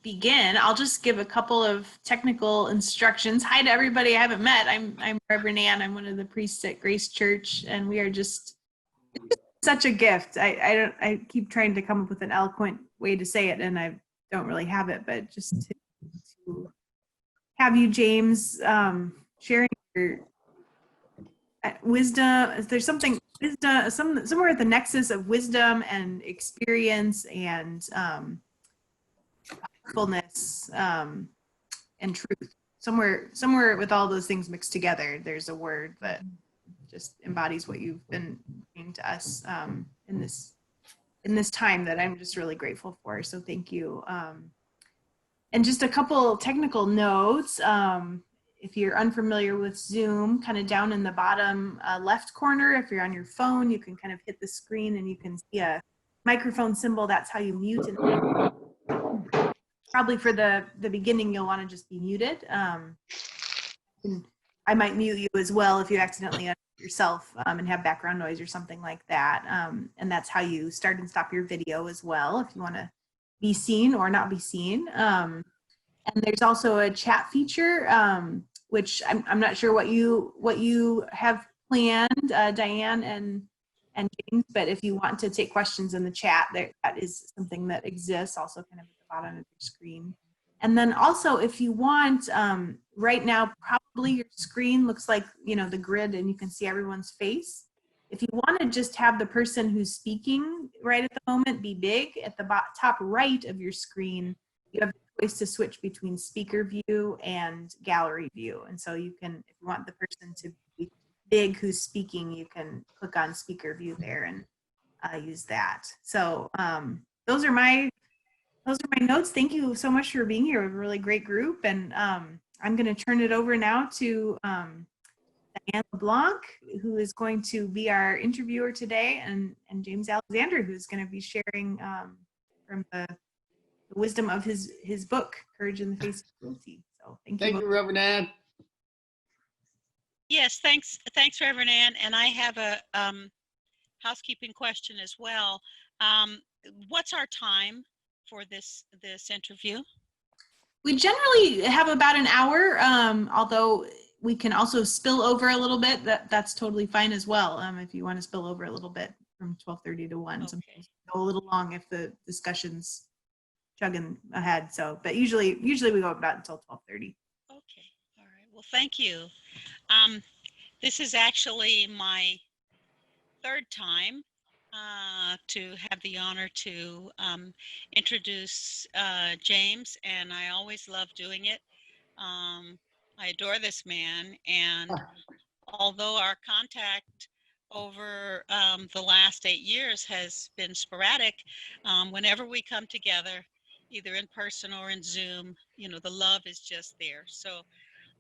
begin, I'll just give a couple of technical instructions. Hi to everybody I haven't met. I'm Reverend Ann. I'm one of the priests at Grace Church, and we are just such a gift. I keep trying to come up with an eloquent way to say it, and I don't really have it, but just to have you, James, sharing your wisdom. There's something wisdom, somewhere at the nexus of wisdom and experience and fullness and truth. Somewhere with all those things mixed together, there's a word that just embodies what you've been bringing to us in this time that I'm just really grateful for. So thank you. And just a couple technical notes. If you're unfamiliar with Zoom, kind of down in the bottom left corner, if you're on your phone, you can kind of hit the screen and you can see a microphone symbol. That's how you mute. And probably for the beginning, you'll want to just be muted. I might mute you as well if you accidentally unmute yourself and have background noise or something like that. And that's how you start and stop your video as well, if you want to be seen or not be seen. And there's also a chat feature, which I'm not sure what you have planned, Diane and James, but if you want to take questions in the chat, that is something that exists also kind of at the bottom of your screen. And then also, if you want, right now, probably your screen looks like, the grid and you can see everyone's face. If you want to just have the person who's speaking right at the moment be big, at the top right of your screen, you have the choice to switch between speaker view and gallery view. And so you can, if you want the person to be big who's speaking, you can click on speaker view there and use that. So those are my notes. Thank you so much for being here. We have a really great group. And I'm going to turn it over now to Diane LeBlanc, who is going to be our interviewer today, and James Alexander, who's going to be sharing from the wisdom of his book, Courage in the Face of Cruelty. So thank you. Thank you, Reverend Ann. Yes, thanks, Reverend Ann. And I have a housekeeping question as well. What's our time for this interview? We generally have about an hour, although we can also spill over a little bit. That's totally fine as well. If you want to spill over a little bit from 12:30 to 1, okay. Sometimes go a little long if the discussion's chugging ahead. So, but usually we go about until 12:30. Okay, all right. Well, thank you. This is actually my third time to have the honor to introduce James, and I always love doing it. I adore this man, and although our contact over the last 8 years has been sporadic, whenever we come together, either in person or in Zoom, the love is just there. So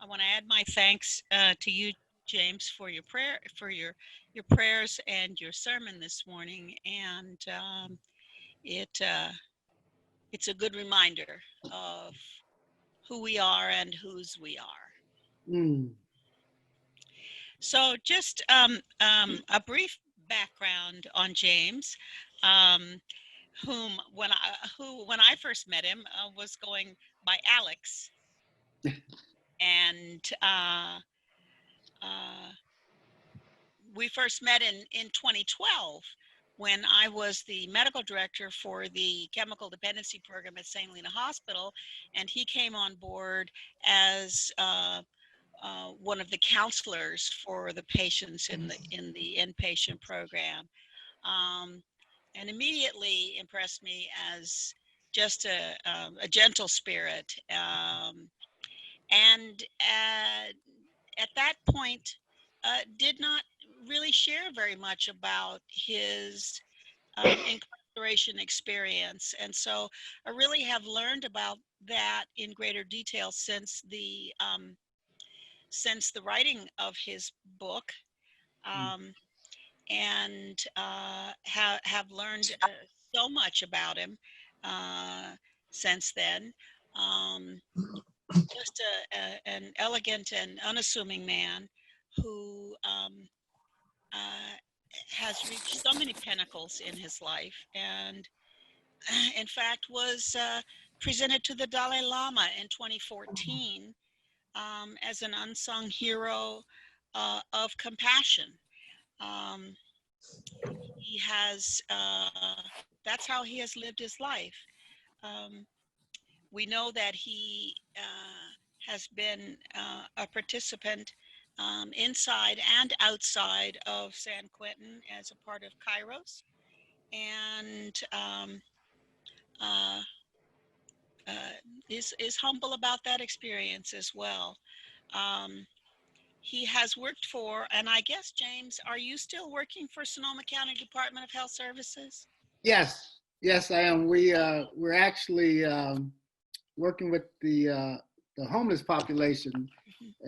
I want to add my thanks to you, James, for your prayer, for your prayers and your sermon this morning, and it's a good reminder of who we are and whose we are. Mm. So just a brief background on James, who when I first met him was going by Alex, and we first met in 2012 when I was the medical director for the chemical dependency program at St. Helena Hospital, and he came on board as one of the counselors for the patients in the inpatient program, and immediately impressed me as just a gentle spirit, and at that point did not really share very much about his incarceration experience. And so I really have learned about that in greater detail since the writing of his book, and have learned so much about him since then. Just an elegant and unassuming man who has reached so many pinnacles in his life, and in fact was presented to the Dalai Lama in 2014 as an unsung hero of compassion. He has, that's how he has lived his life. We know that he has been a participant inside and outside of San Quentin as a part of Kairos, and is humble about that experience as well. He has worked for, and I guess, James, are you still working for Sonoma County Department of Health Services? Yes, yes, I am. We're actually working with the homeless population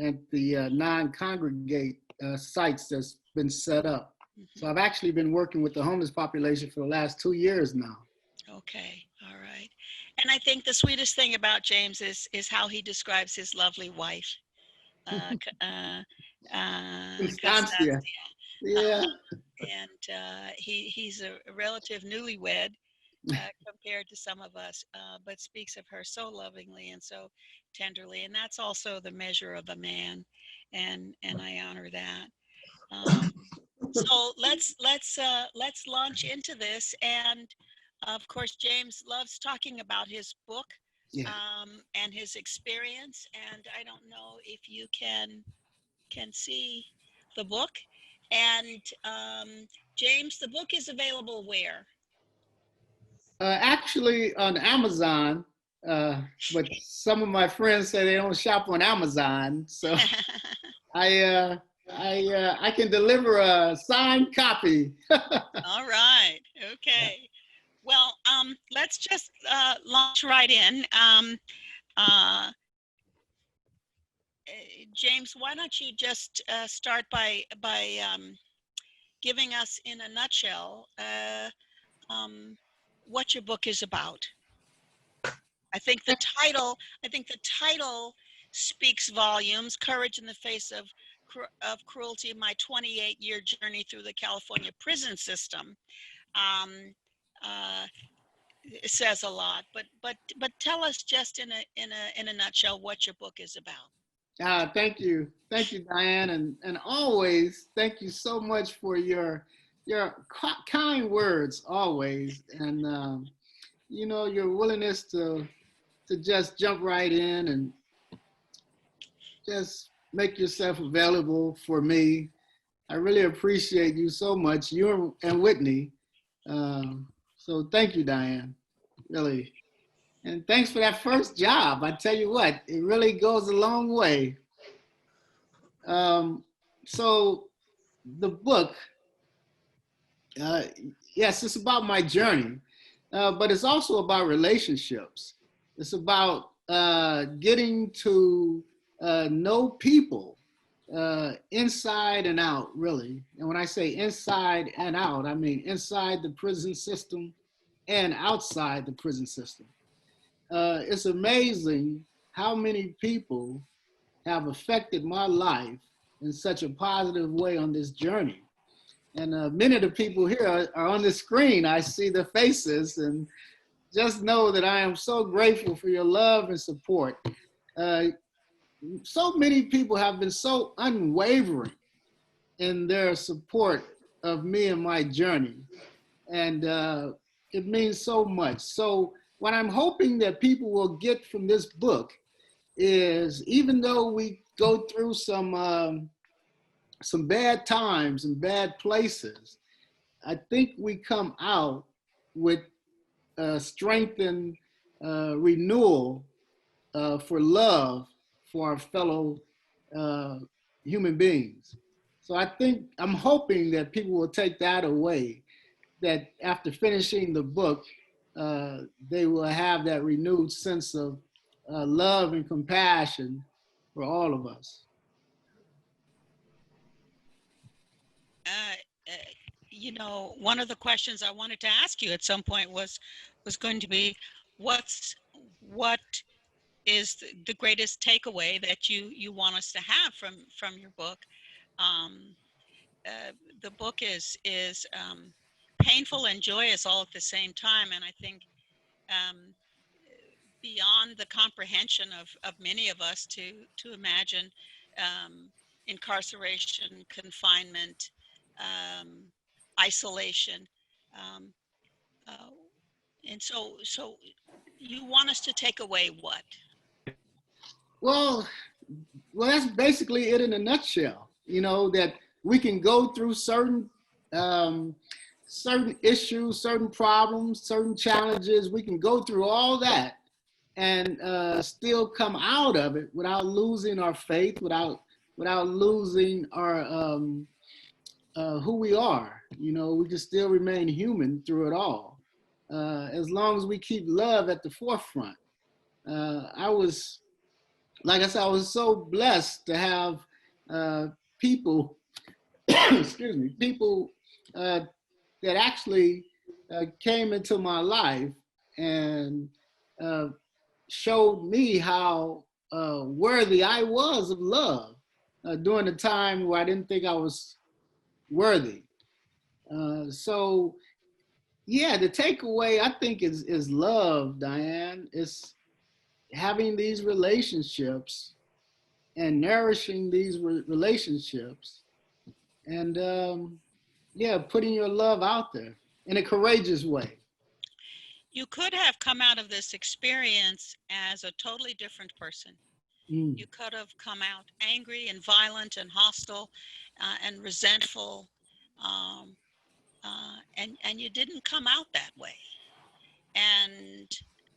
at the non-congregate sites that's been set up. So I've actually been working with the homeless population for the last 2 years now. Okay, all right. And I think the sweetest thing about James is how he describes his lovely wife, Constancia. Yeah. And he's a relative newlywed compared to some of us, but speaks of her so lovingly and so tenderly, and that's also the measure of a man, and I honor that. So let's launch into this, and of course James loves talking about his book, Yeah. and his experience, and I don't know if you can see the book. And James, the book is available where? Actually on Amazon, but some of my friends say they don't shop on Amazon, so I can deliver a signed copy. All right. Okay. Yeah. Well, let's just launch right in. James, why don't you just start by giving us in a nutshell what your book is about. I think the title speaks volumes. Courage in the Face of Cruelty: My 28-year journey through the California prison system. It says a lot, but tell us just in a nutshell what your book is about. Thank you, Diane, and always thank you so much for your kind words always, and your willingness to just jump right in and just make yourself available for me. I really appreciate you so much, you and Whitney. So thank you, Diane, really. And thanks for that first job. I tell you what, it really goes a long way. So the book, yes, it's about my journey, but it's also about relationships. It's about getting to know people inside and out, really. And when I say inside and out, I mean inside the prison system and outside the prison system. It's amazing how many people have affected my life in such a positive way on this journey. And many of the people here are on the screen. I see the faces, and just know that I am so grateful for your love and support. So many people have been so unwavering in their support of me and my journey. And it means so much. So what I'm hoping that people will get from this book is, even though we go through some bad times and bad places, I think we come out with strength and renewal for love for our fellow human beings. So I'm hoping that people will take that away, that after finishing the book, they will have that renewed sense of love and compassion for all of us. One of the questions I wanted to ask you at some point was going to be, what is the greatest takeaway that you want us to have from your book? The book is painful and joyous all at the same time, and I think beyond the comprehension of many of us to imagine incarceration, confinement, isolation. Um, uh, and so you want us to take away what? Well, that's basically it in a nutshell. You know, that we can go through um, certain issues, certain problems, certain challenges. We can go through all that and still come out of it without losing our faith, without losing our who we are. You know, we can still remain human through it all, as long as we keep love at the forefront. I was, like I said, I was so blessed to have people, excuse me, people that actually came into my life and uh, showed me how worthy I was of love during the time where I didn't think I was worthy. So yeah, the takeaway I think is love, Diane. It's having these relationships and nourishing these relationships, and yeah, putting your love out there in a courageous way. You could have come out of this experience as a totally different person. Mm. You could have come out angry and violent and hostile and resentful, um, and you didn't come out that way. And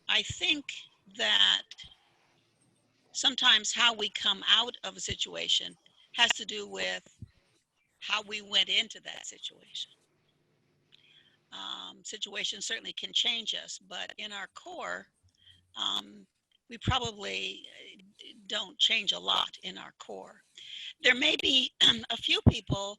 I think that sometimes how we come out of a situation has to do with how we went into that situation. Situations certainly can change us, but in our core, we probably don't change a lot in our core. There may be a few people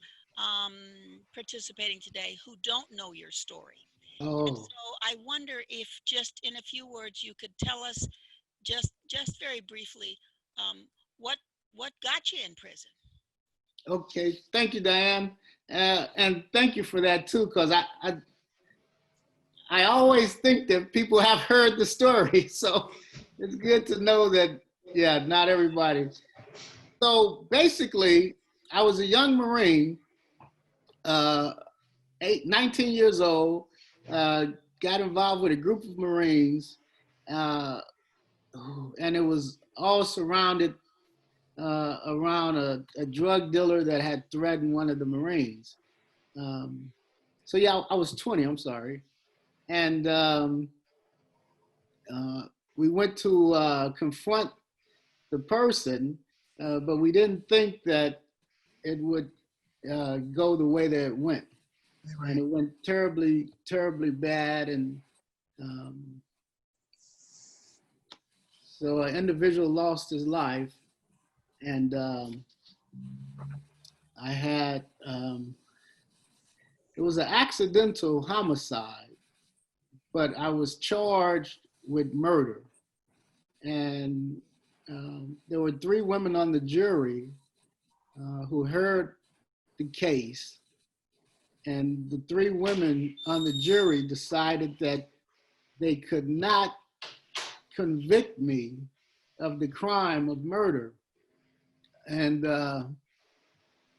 participating today who don't know your story. And Oh, so I wonder if just in a few words you could tell us just very briefly um, what what got you in prison. okay. Thank you, Diane, and thank you for that too, because I always think that people have heard the story, so it's good to know that, yeah, not everybody. So basically, I was a young Marine, uh, 19 years old, uh, got involved with a group of Marines, uh, and it was all surrounded around a drug dealer that had threatened one of the Marines. Um, so yeah, I was 20, I'm sorry. And uh, we went to confront the person, but we didn't think that it would go the way that it went. Right. And it went terribly, terribly bad. And so an individual lost his life. And I had, it was an accidental homicide, but I was charged with murder. And there were 3 women on the jury who heard the case. And the 3 women on the jury decided that they could not convict me of the crime of murder. And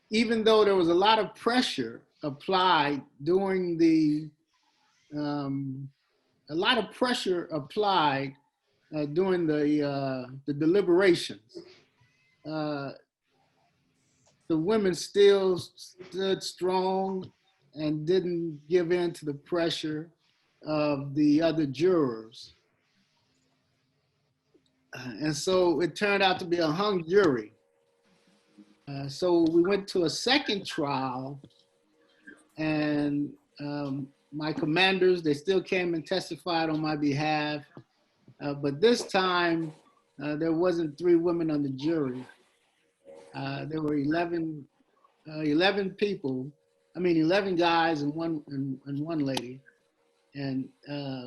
even though there was a lot of pressure applied during during the deliberations, the women still stood strong and didn't give in to the pressure of the other jurors. And so it turned out to be a hung jury. So we went to a second trial, and my commanders, they still came and testified on my behalf. But this time, there wasn't 3 women on the jury. There were 11 people. I mean, 11 guys and one lady. And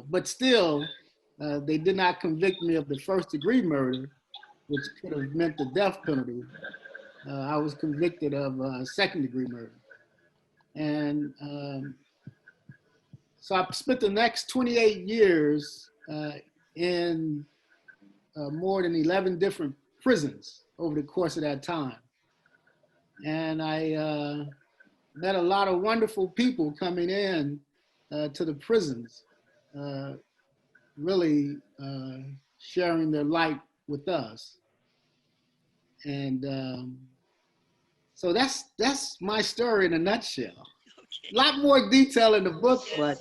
but still, they did not convict me of the first-degree murder, which could have meant the death penalty. I was convicted of second-degree murder. And so I spent the next 28 years in more than 11 different prisons over the course of that time. And I met a lot of wonderful people coming in to the prisons, really sharing their light with us. And so that's my story in a nutshell. Okay. A lot more detail in the book, but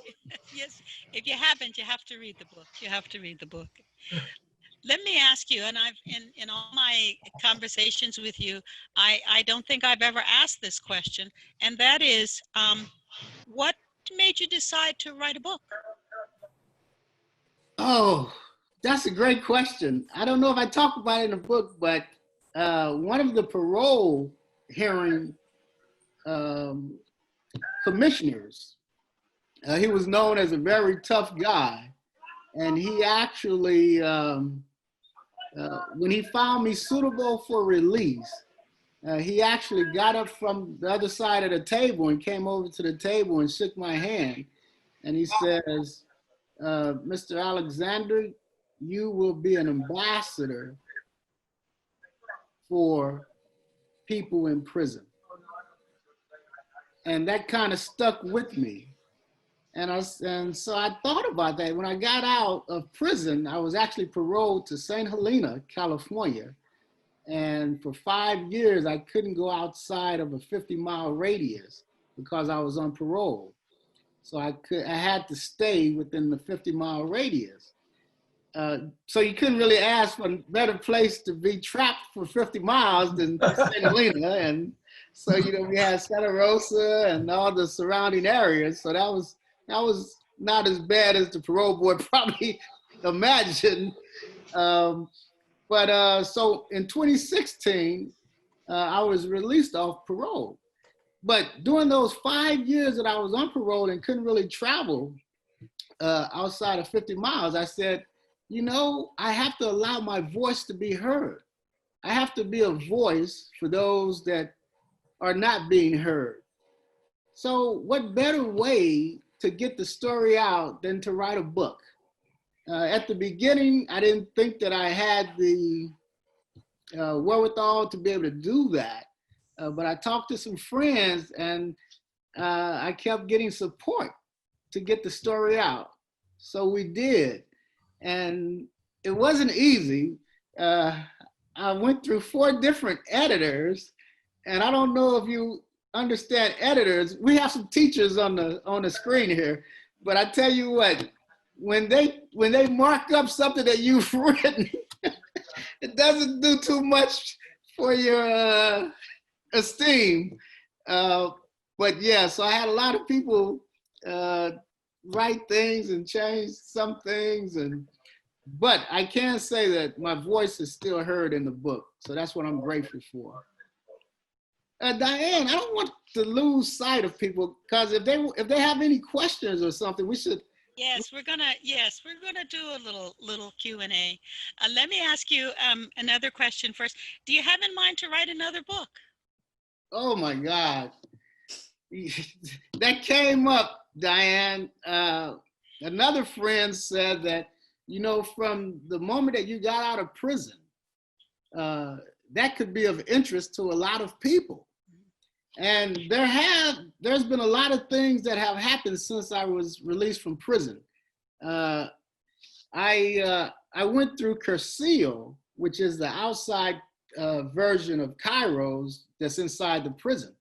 Yes, if you haven't, you have to read the book. You have to read the book. Let me ask you, and I've in all my conversations with you, I don't think I've ever asked this question, and that is, what made you decide to write a book? oh, that's a great question. I don't know if I talk about it in the book, but one of the parole hearing commissioners, he was known as a very tough guy, and he actually, when he found me suitable for release, he actually got up from the other side of the table and came over to the table and shook my hand. And he says, Mr. Alexander, you will be an ambassador for people in prison. And that kind of stuck with me. And so I thought about that. When I got out of prison, I was actually paroled to St. Helena, California. And for 5 years, I couldn't go outside of a 50-mile radius because I was on parole. So I had to stay within the 50-mile radius. So you couldn't really ask for a better place to be trapped for 50 miles than St. Helena. And so, we had Santa Rosa and all the surrounding areas. So that was not as bad as the parole board probably imagined. So in 2016, I was released off parole. But during those 5 years that I was on parole and couldn't really travel outside of 50 miles, I said, I have to allow my voice to be heard. I have to be a voice for those that are not being heard. So what better way to get the story out than to write a book? At the beginning, I didn't think that I had the wherewithal to be able to do that. But I talked to some friends and I kept getting support to get the story out. So we did. And it wasn't easy. I went through 4 different editors, and I don't know if you understand editors. We have some teachers on the screen here, but I tell you what, when they mark up something that you've written, it doesn't do too much for your esteem. But yeah, so I had a lot of people write things and change some things, but I can say that my voice is still heard in the book. So that's what I'm grateful for. Diane, I don't want to lose sight of people, because if they have any questions or something, we should. Yes, we're gonna do a little Q&A. Let me ask you another question first. Do you have in mind to write another book? Oh my God, that came up, Diane. Another friend said that, from the moment that you got out of prison, that could be of interest to a lot of people. And there's been a lot of things that have happened since I was released from prison. I went through Cursillo, which is the outside version of Kairos that's inside the prison.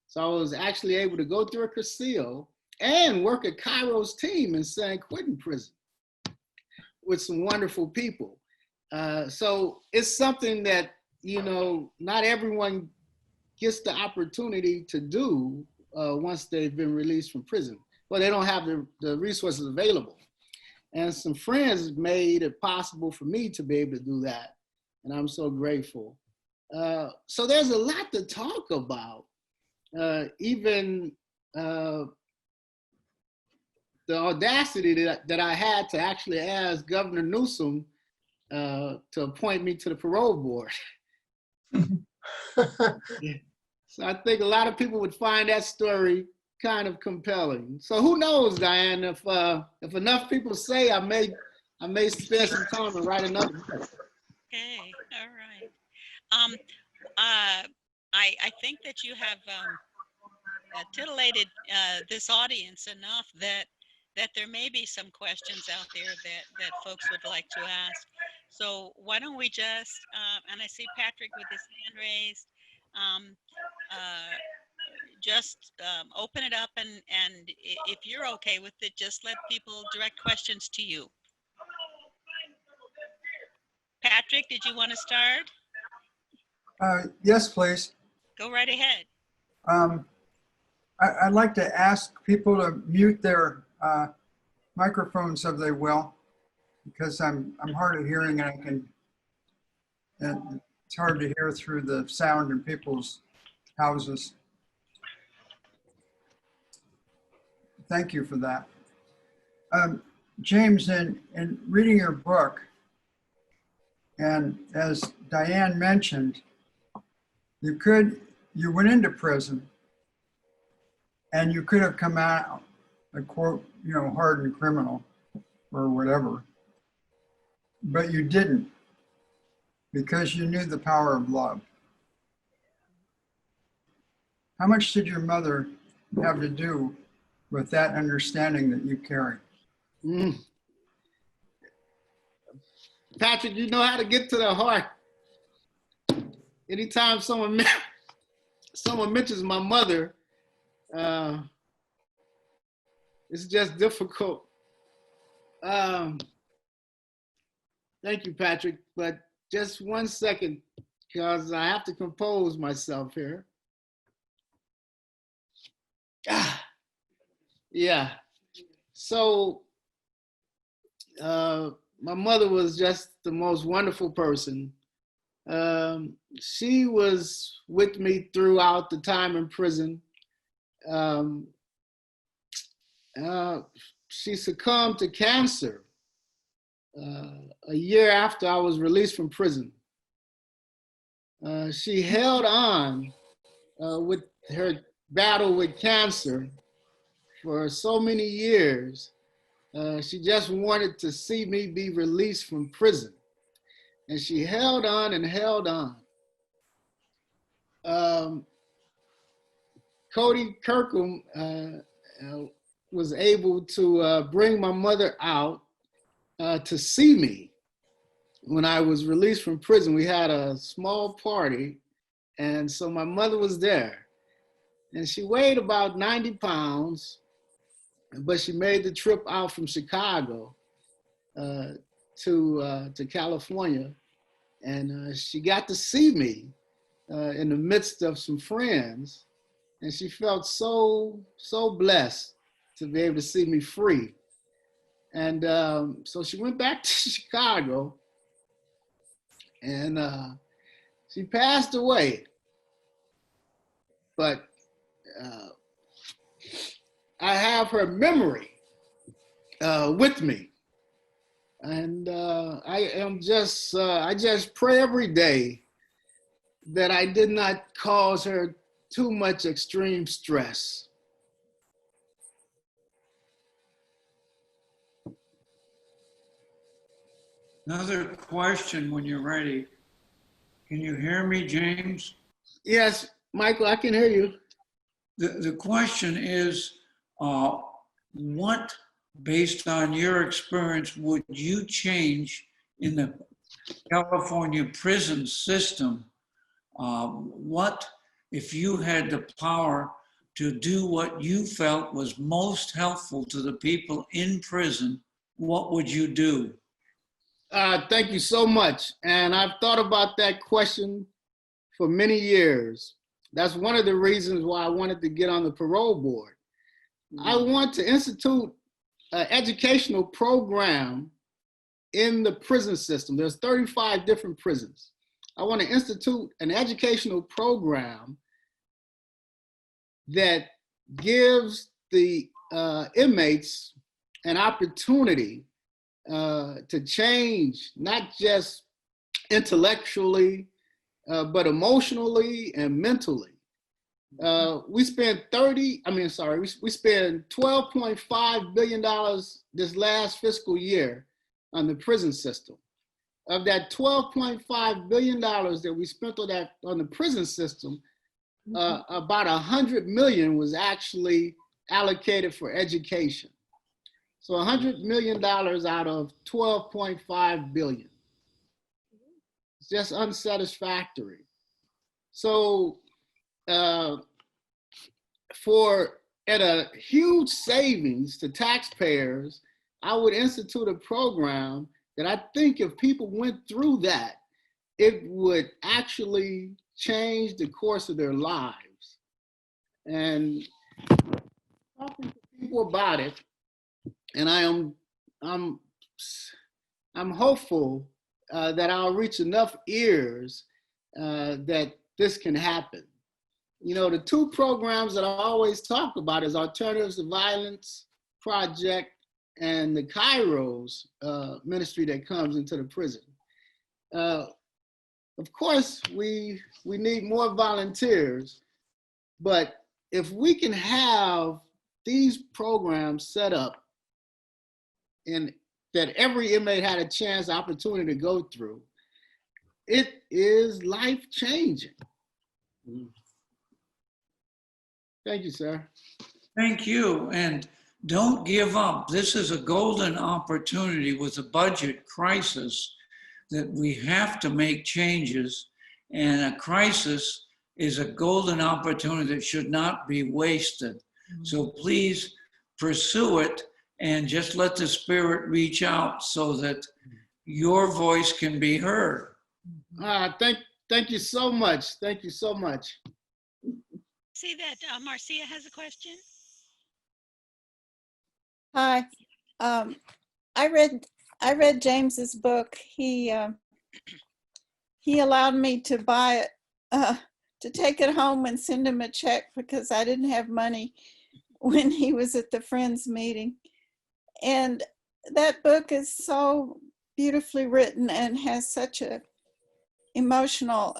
So I was actually able to go through a Cursillo and work a Kairos team in San Quentin prison with some wonderful people. So it's something that, not everyone gets the opportunity to do once they've been released from prison. Well, they don't have the resources available. And some friends made it possible for me to be able to do that. And I'm so grateful. So there's a lot to talk about. Even the audacity that I had to actually ask Governor Newsom to appoint me to the parole board. So I think a lot of people would find that story kind of compelling. So who knows, Diane, if enough people say, I may spend some time and write another book. Okay, all right. Um, I think that you have titillated this audience enough that there may be some questions out there that folks would like to ask. So why don't we just, and I see Patrick with his hand raised, um, uh, just open it up and if you're okay with it, just let people direct questions to you. Patrick, did you want to start? Yes, please. Go right ahead. Um, I'd like to ask people to mute their microphones if they will, because I'm hard of hearing and it's hard to hear through the sound in people's houses. Thank you for that. James, in reading your book, and as Diane mentioned, you went into prison and you could have come out a quote, hardened criminal or whatever, but you didn't because you knew the power of love. How much did your mother have to do with that understanding that you carry? Patrick, you know how to get to the heart. Anytime someone mentions my mother, it's just difficult. Thank you, Patrick, but just 1 second, because I have to compose myself here. Yeah. So my mother was just the most wonderful person. She was with me throughout the time in prison. She succumbed to cancer a year after I was released from prison. She held on with her battle with cancer for so many years. She just wanted to see me be released from prison. And she held on and held on. Cody Kirkham was able to bring my mother out to see me when I was released from prison. We had a small party, and so my mother was there. And she weighed about 90 pounds, but she made the trip out from Chicago to California. And she got to see me in the midst of some friends. And she felt so blessed to be able to see me free. And so she went back to Chicago, and she passed away. But I have her memory with me. And I just pray every day that I did not cause her too much extreme stress. Another question when you're ready. Can you hear me, James? Yes, Michael, I can hear you. The question is, what, based on your experience, would you change in the California prison system? What, if you had the power to do what you felt was most helpful to the people in prison, what would you do? Thank you so much. And I've thought about that question for many years. That's one of the reasons why I wanted to get on the parole board. I want to institute an educational program in the prison system. There's 35 different prisons. I want to institute an educational program that gives the inmates an opportunity to change, not just intellectually, but emotionally and mentally. We spend $12.5 billion this last fiscal year on the prison system. of that $12.5 billion that we spent on the prison system, about 100 million was actually allocated for education. So $100 million out of 12.5 billion. It's just unsatisfactory. So at a huge savings to taxpayers, I would institute a program that I think if people went through that, it would actually change the course of their lives. And talking to people about it, and I'm hopeful that I'll reach enough ears that this can happen. You know, the two programs that I always talk about is Alternatives to Violence Project and the Kairos ministry that comes into the prison. Of course, we need more volunteers, but if we can have these programs set up and that every inmate had a chance, opportunity to go through, it is life-changing. Thank you, sir. Thank you. And don't give up. This is a golden opportunity with a budget crisis that we have to make changes. And a crisis is a golden opportunity that should not be wasted. So please pursue it and just let the Spirit reach out so that your voice can be heard. Thank you so much. Thank you so much. See that Marcia has a question? Hi. I read James's book. He allowed me to buy it, to take it home and send him a check because I didn't have money when he was at the Friends meeting. And that book is so beautifully written and has such a emotional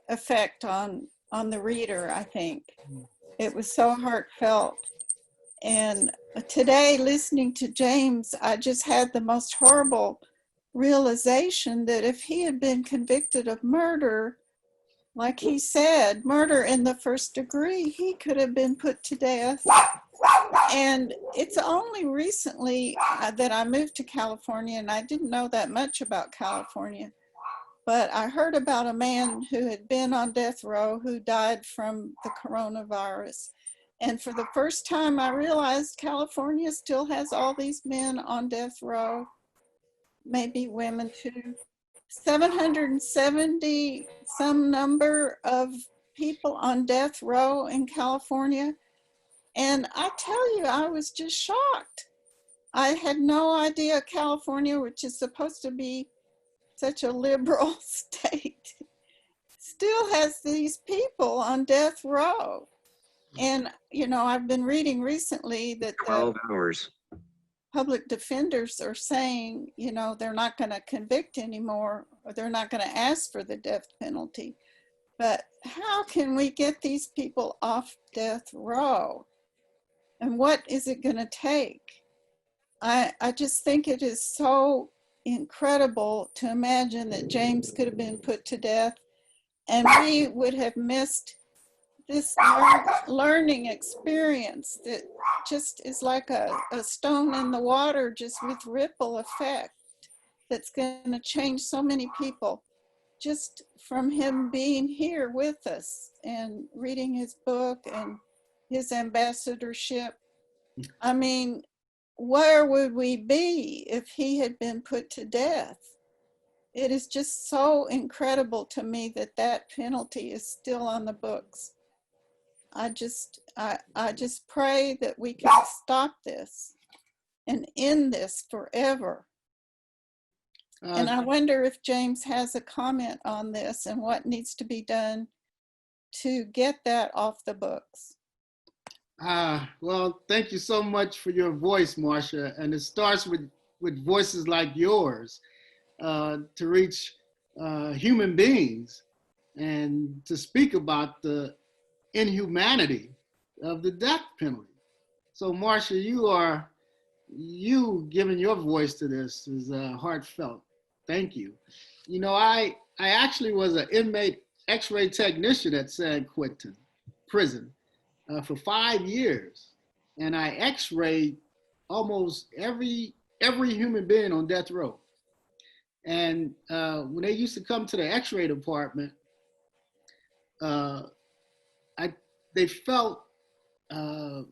effect on the reader, I think. It was so heartfelt. And today, listening to James, I just had the most horrible realization that if he had been convicted of murder, like he said, murder in the first degree, he could have been put to death. And it's only recently that I moved to California, and I didn't know that much about California. But I heard about a man who had been on death row who died from the coronavirus. And for the first time, I realized California still has all these men on death row, maybe women too. 770 some number of people on death row in California. And I tell you, I was just shocked. I had no idea California, which is supposed to be such a liberal state, still has these people on death row. And, you know, I've been reading recently that 12 hours. Public defenders are saying, you know, they're not going to convict anymore, or they're not going to ask for the death penalty. But how can we get these people off death row? And what is it going to take? I just think it is so incredible to imagine that James could have been put to death and we would have missed this learning experience that just is like a stone in the water, just with ripple effect, that's going to change so many people just from him being here with us and reading his book and his ambassadorship. I mean, where would we be if he had been put to death? It is just so incredible to me that that penalty is still on the books. I just pray that we can stop this and end this forever. And I wonder if James has a comment on this and what needs to be done to get that off the books. Well, thank you so much for your voice, Marcia. And it starts with voices like yours to reach human beings and to speak about the inhumanity of the death penalty. So, Marcia, you giving your voice to this is heartfelt. Thank you. You know, I actually was an inmate X-ray technician at San Quentin prison for 5 years, and I X-rayed almost every human being on death row. And when they used to come to the X-ray department, they felt, at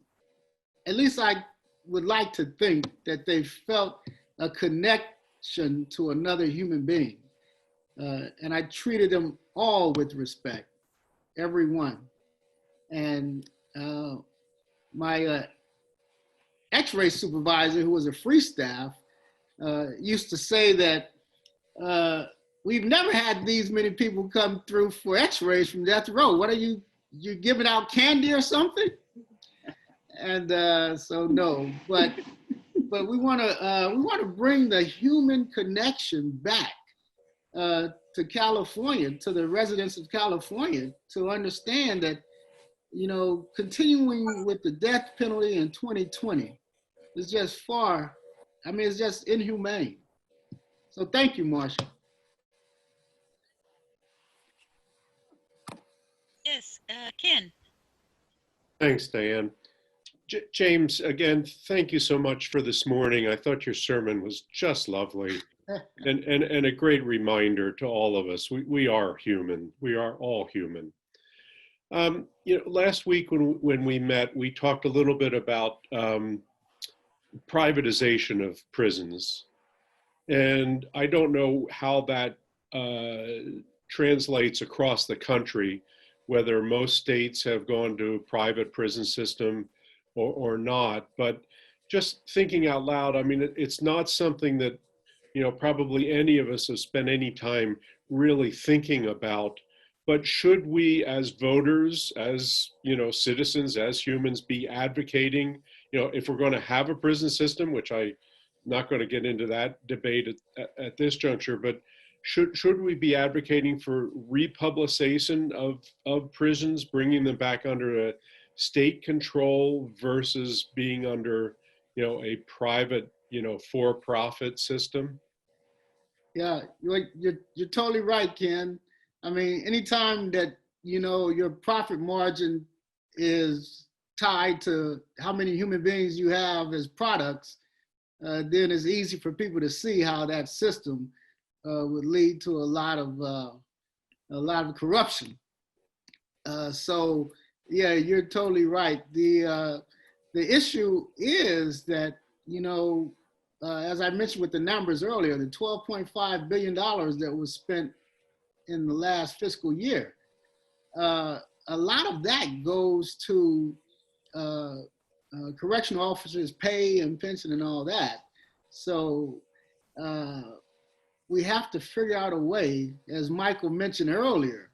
least I would like to think that they felt a connection to another human being. And I treated them all with respect, everyone. And my X-ray supervisor, who was a free staff, used to say that we've never had these many people come through for X-rays from death row. What are you giving out candy or something? And so no, but we want to bring the human connection back to California, to the residents of California, to understand that, you know, continuing with the death penalty in 2020 is just it's just inhumane. So thank you, Marsha. Yes, Ken. Thanks, Diane. James, again, thank you so much for this morning. I thought your sermon was just lovely and a great reminder to all of us. We are human. We are all human. You know, last week when we met, we talked a little bit about privatization of prisons. And I don't know how that translates across the country, whether most states have gone to a private prison system or not. But just thinking out loud, I mean, it's not something that, you know, probably any of us have spent any time really thinking about. But should we, as voters, as, you know, citizens, as humans, be advocating, you know, if we're going to have a prison system, which I'm not going to get into that debate at this juncture, but should we be advocating for republicization of prisons, bringing them back under a state control versus being under, you know, a private, you know, for-profit system? Yeah, you're totally right, Ken. I mean, anytime that, you know, your profit margin is tied to how many human beings you have as products, then it's easy for people to see how that system would lead to a lot of corruption. So yeah, you're totally right. The issue is that, you know, as I mentioned with the numbers earlier, the $12.5 billion that was spent in the last fiscal year, a lot of that goes to correctional officers' pay and pension and all that. So we have to figure out a way, as Michael mentioned earlier,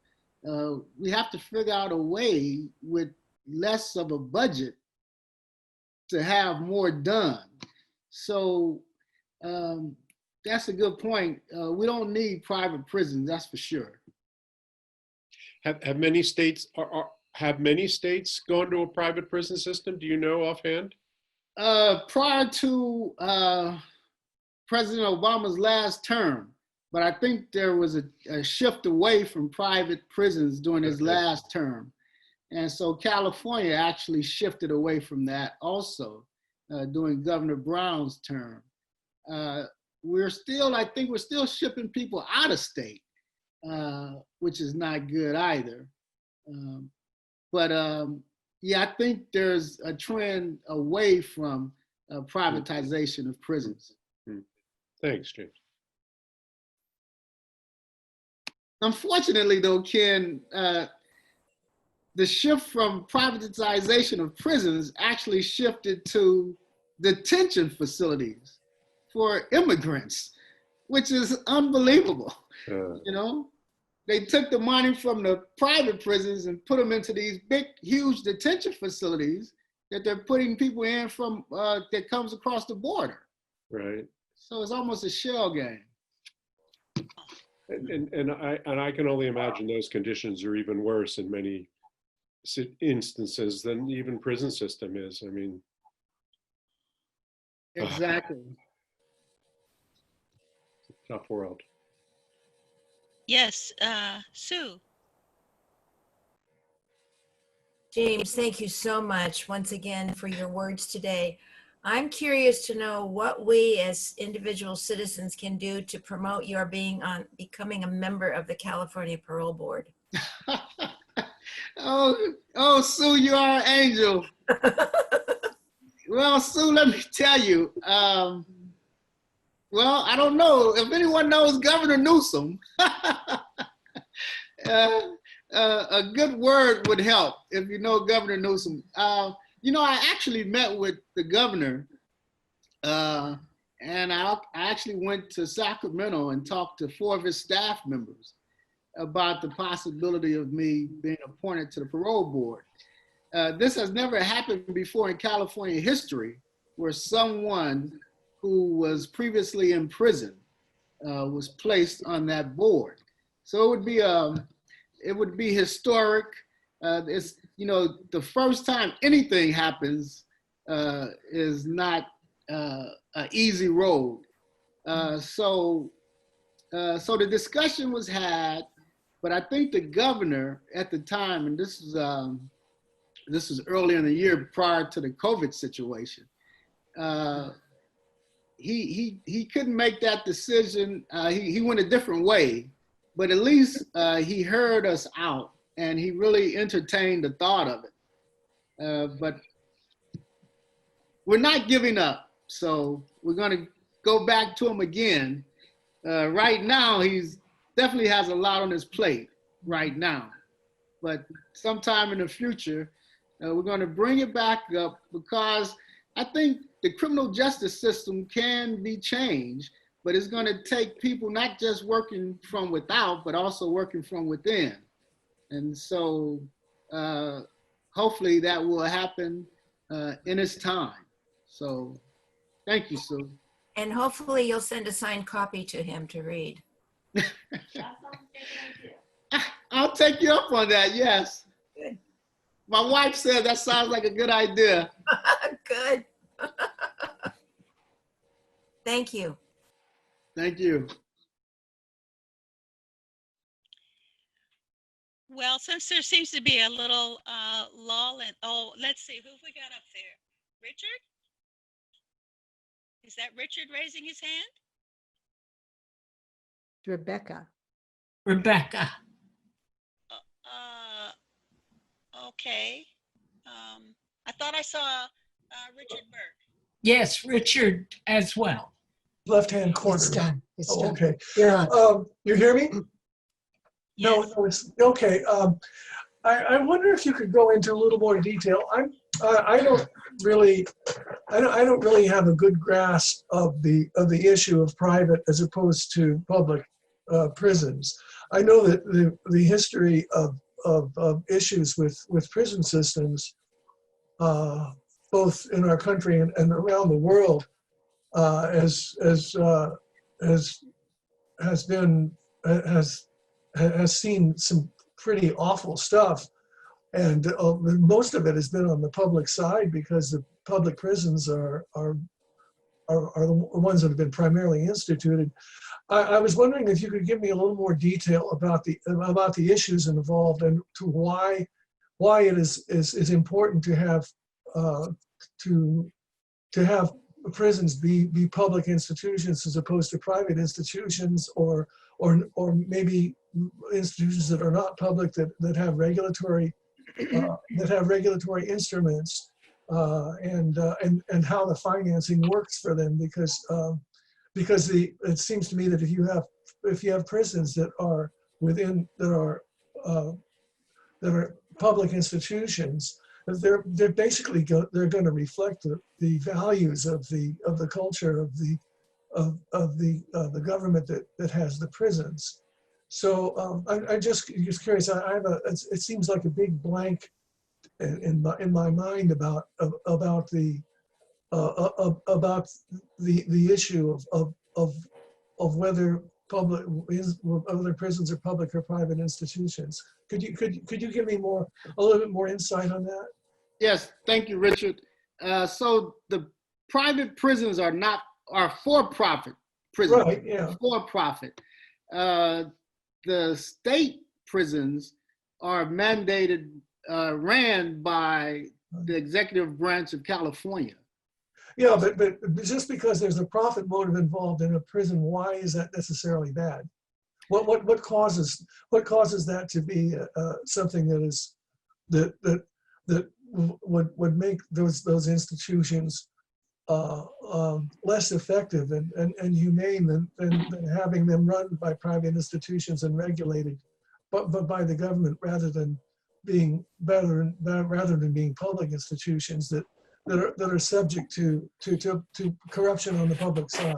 we have to figure out a way with less of a budget to have more done. So that's a good point. We don't need private prisons, that's for sure. Have many states gone to a private prison system? Do you know offhand? Prior to President Obama's last term, but I think there was a shift away from private prisons during his last term. And so California actually shifted away from that also during Governor Brown's term. I think we're still shipping people out of state, which is not good either. Yeah, I think there's a trend away from privatization of prisons. Thanks, James. Unfortunately, though, Ken, the shift from privatization of prisons actually shifted to detention facilities for immigrants, which is unbelievable. You know, they took the money from the private prisons and put them into these big, huge detention facilities that they're putting people in from that comes across the border. Right. So it's almost a shell game. And I can only imagine those conditions are even worse in many instances than even prison system is. I mean, Exactly. tough world. Yes, Sue. James, thank you so much once again for your words today. I'm curious to know what we as individual citizens can do to promote your becoming a member of the California Parole Board. Oh, Sue, you are an angel. Well, Sue, let me tell you. Well, I don't know if anyone knows Governor Newsom. A good word would help if you know Governor Newsom. You know, I actually met with the governor, and I actually went to Sacramento and talked to 4 of his staff members about the possibility of me being appointed to the parole board. This has never happened before in California history, where someone who was previously in prison was placed on that board. So it would be historic. It's, you know, the first time anything happens is not an easy road. So the discussion was had, but I think the governor at the time, and this was earlier in the year prior to the COVID situation, he couldn't make that decision. He went a different way, but at least he heard us out and he really entertained the thought of it. But we're not giving up, so we're gonna go back to him again. Right now, he's definitely has a lot on his plate right now, but sometime in the future, we're gonna bring it back up, because I think the criminal justice system can be changed, but it's gonna take people not just working from without, but also working from within. And so hopefully that will happen in its time. So thank you, Sue. And hopefully you'll send a signed copy to him to read. I'll take you up on that, yes. Good. My wife said that sounds like a good idea. Good. Thank you. Thank you. Well, since there seems to be a little lull and, oh, let's see, who have we got up there? Richard? Is that Richard raising his hand? Rebecca. Rebecca. Okay. I thought I saw Richard Burke. Yes, Richard as well. Left-hand corner. It's done. It's Oh, done. okay. Yeah. You hear me? Yes. No, it's okay. I wonder if you could go into a little more detail. I don't really have a good grasp of the issue of private as opposed to public prisons. I know that the history of issues with prison systems, both in our country and around the world, has seen some pretty awful stuff, and most of it has been on the public side, because the public prisons are the ones that have been primarily instituted. I was wondering if you could give me a little more detail about the issues involved, and to why it is important to have prisons be public institutions as opposed to private institutions, or maybe institutions that are not public that have regulatory instruments, and how the financing works for them, because it seems to me that if you have prisons that are public institutions, they're basically going to reflect the values of the culture of the government that has the prisons. So I'm just curious. It seems like a big blank in my mind about the issue of whether prisons are public or private institutions. Could you give me a little bit more insight on that? Yes, thank you, Richard. So the private prisons are for-profit prisons. Right, yeah. For-profit. the state prisons are mandated, ran by the executive branch of California. Yeah, but just because there's a profit motive involved in a prison, why is that necessarily bad? What causes that to be something that is that would make those institutions less effective and humane than having them run by private institutions and regulated, but by the government rather than being being public institutions that are subject to corruption on the public side.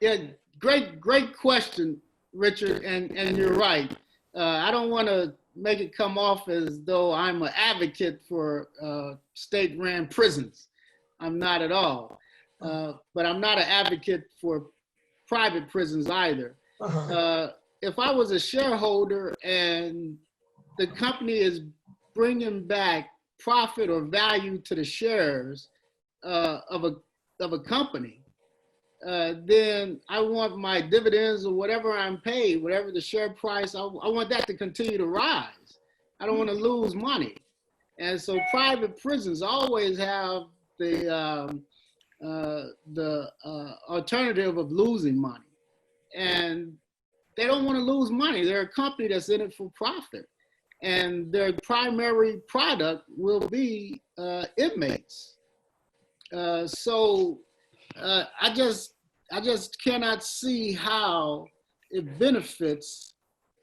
Yeah, great question, Richard, and you're right. I don't want to make it come off as though I'm an advocate for state-run prisons. I'm not at all. But I'm not an advocate for private prisons either. If I was a shareholder and the company is bringing back profit or value to the shares of a company, then I want my dividends or whatever I'm paid, whatever the share price, I want that to continue to rise. I don't want to lose money. And so private prisons always have the alternative of losing money. And they don't want to lose money. They're a company that's in it for profit. And their primary product will be inmates. So I just cannot see how it benefits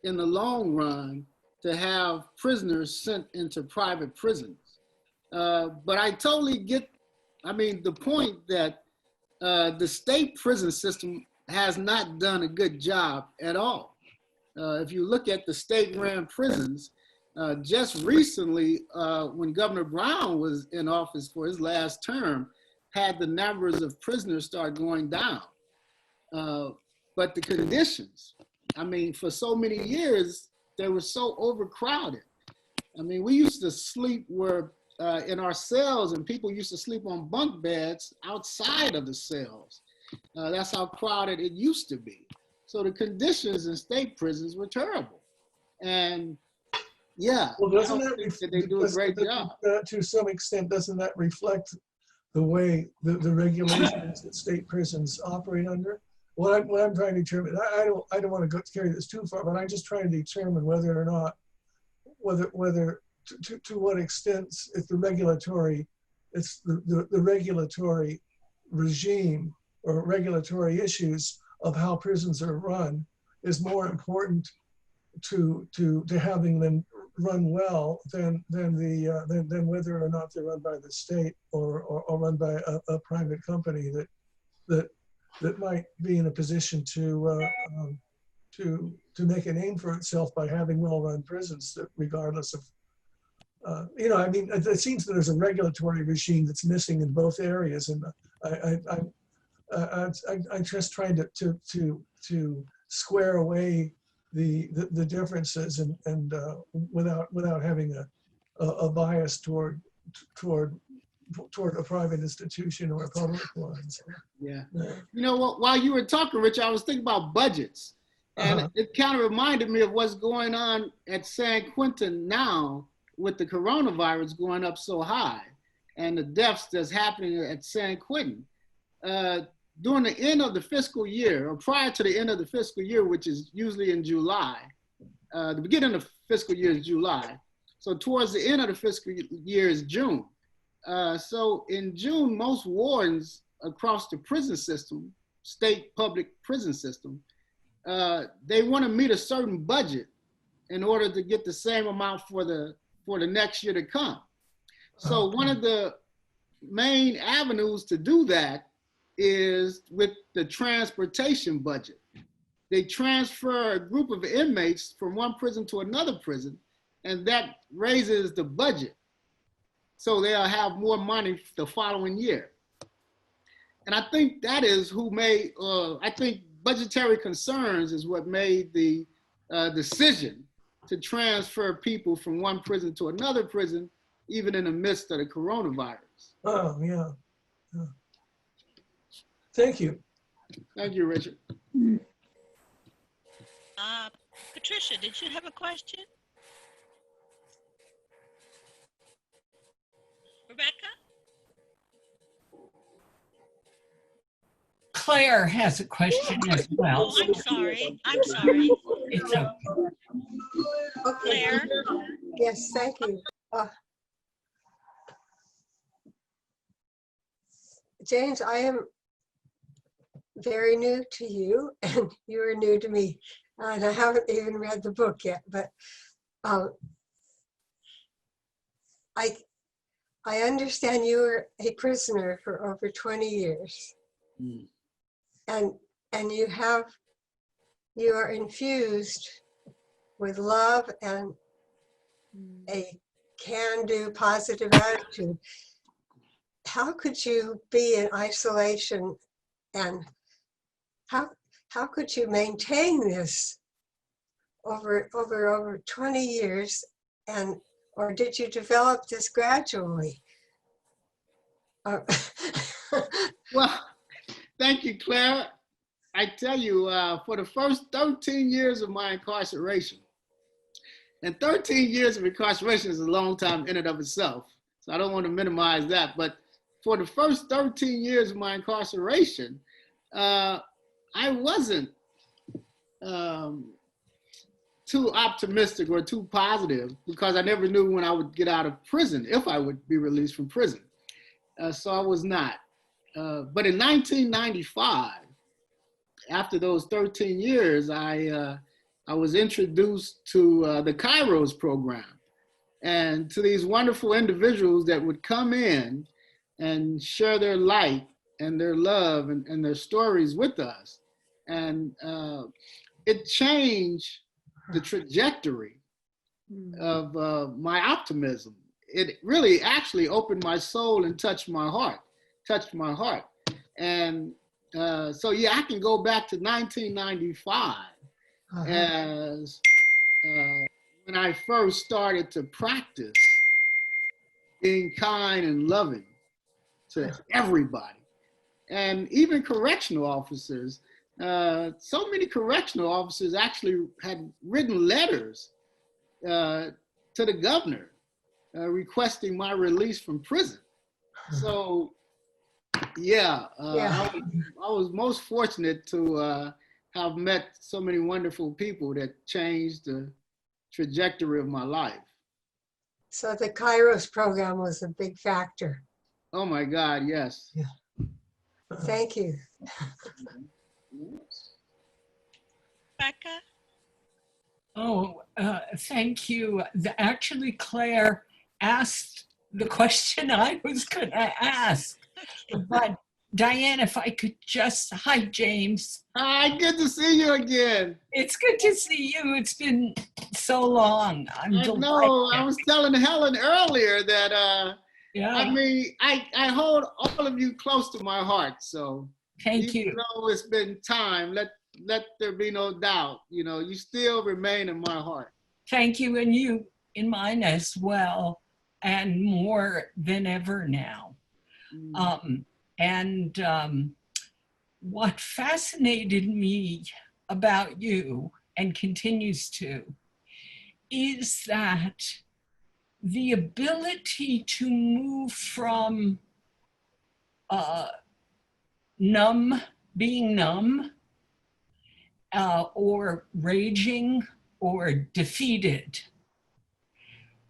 in the long run to have prisoners sent into private prisons. But I totally get, the point that the state prison system has not done a good job at all. If you look at the state-run prisons, just recently, when Governor Brown was in office for his last term, had the numbers of prisoners start going down. But the conditions, for so many years, they were so overcrowded. We used to sleep in our cells, and people used to sleep on bunk beds outside of the cells. That's how crowded it used to be. So the conditions in state prisons were terrible. And yeah, well, doesn't that they do a great job. To some extent, doesn't that reflect the way the regulations that state prisons operate under? What I'm trying to determine, I don't want to carry this too far, but I'm just trying to determine whether or not, whether to what extent it's the regulatory regime or regulatory issues of how prisons are run is more important to having them run well than whether or not they're run by the state or run by a private company that might be in a position to make a name for itself by having well-run prisons, that regardless of it seems that there's a regulatory regime that's missing in both areas, and I'm just trying to square away the differences and without having a bias toward a private institution or a public one. So, yeah. While you were talking, Rich, I was thinking about budgets, and it kind of reminded me of what's going on at San Quentin now with the coronavirus going up so high and the deaths that's happening at San Quentin. During the end of the fiscal year, or prior to the end of the fiscal year, which is usually in July, the beginning of the fiscal year is July. So towards the end of the fiscal year is June. So in June, most wardens across the prison system, state public prison system, they want to meet a certain budget in order to get the same amount for the next year to come. So one of the main avenues to do that is with the transportation budget. They transfer a group of inmates from one prison to another prison, and that raises the budget. So they'll have more money the following year. And I think that is I think budgetary concerns is what made the decision to transfer people from one prison to another prison, even in the midst of the coronavirus. Oh, yeah. Thank you. Thank you, Richard. Patricia, did you have a question? Rebecca? Claire has a question as well. Oh, I'm sorry. I'm sorry. It's okay. Okay. Claire? Yes, thank you. James, I am very new to you and you are new to me. And I haven't even read the book yet, but I understand you were a prisoner for over 20 years. Mm. And you are infused with love and a can-do positive attitude. How could you be in isolation, and how could you maintain this over 20 years, and or did you develop this gradually? Well, thank you, Claire. I tell you, for the first 13 years of my incarceration, and 13 years of incarceration is a long time in and of itself, so I don't want to minimize that, but for the first 13 years of my incarceration, I wasn't too optimistic or too positive because I never knew when I would get out of prison, if I would be released from prison. So I was not. But in 1995, after those 13 years, I was introduced to the Kairos program and to these wonderful individuals that would come in and share their light and their love and their stories with us. And it changed the trajectory of my optimism. It really actually opened my soul and touched my heart. And so yeah, I can go back to 1995 as when I first started to practice being kind and loving to everybody. And even correctional officers, so many correctional officers actually had written letters to the governor requesting my release from prison. So yeah, I was most fortunate to have met so many wonderful people that changed the trajectory of my life. So the Kairos program was a big factor. Oh my God, yes. Yeah. Thank you. Becca? Oh, thank you. Actually, Claire asked the question I was going to ask. But Diane, if I could just, hi, James. Hi, good to see you again. It's good to see you. It's been so long. I'm delighted. No, I was telling Helen earlier that, Yeah. I mean, I hold all of you close to my heart. So Thank you. even though it's been time, let there be no doubt, you know, you still remain in my heart. Thank you, and you in mine as well, and more than ever now. What fascinated me about you and continues to is that the ability to move from being numb or raging or defeated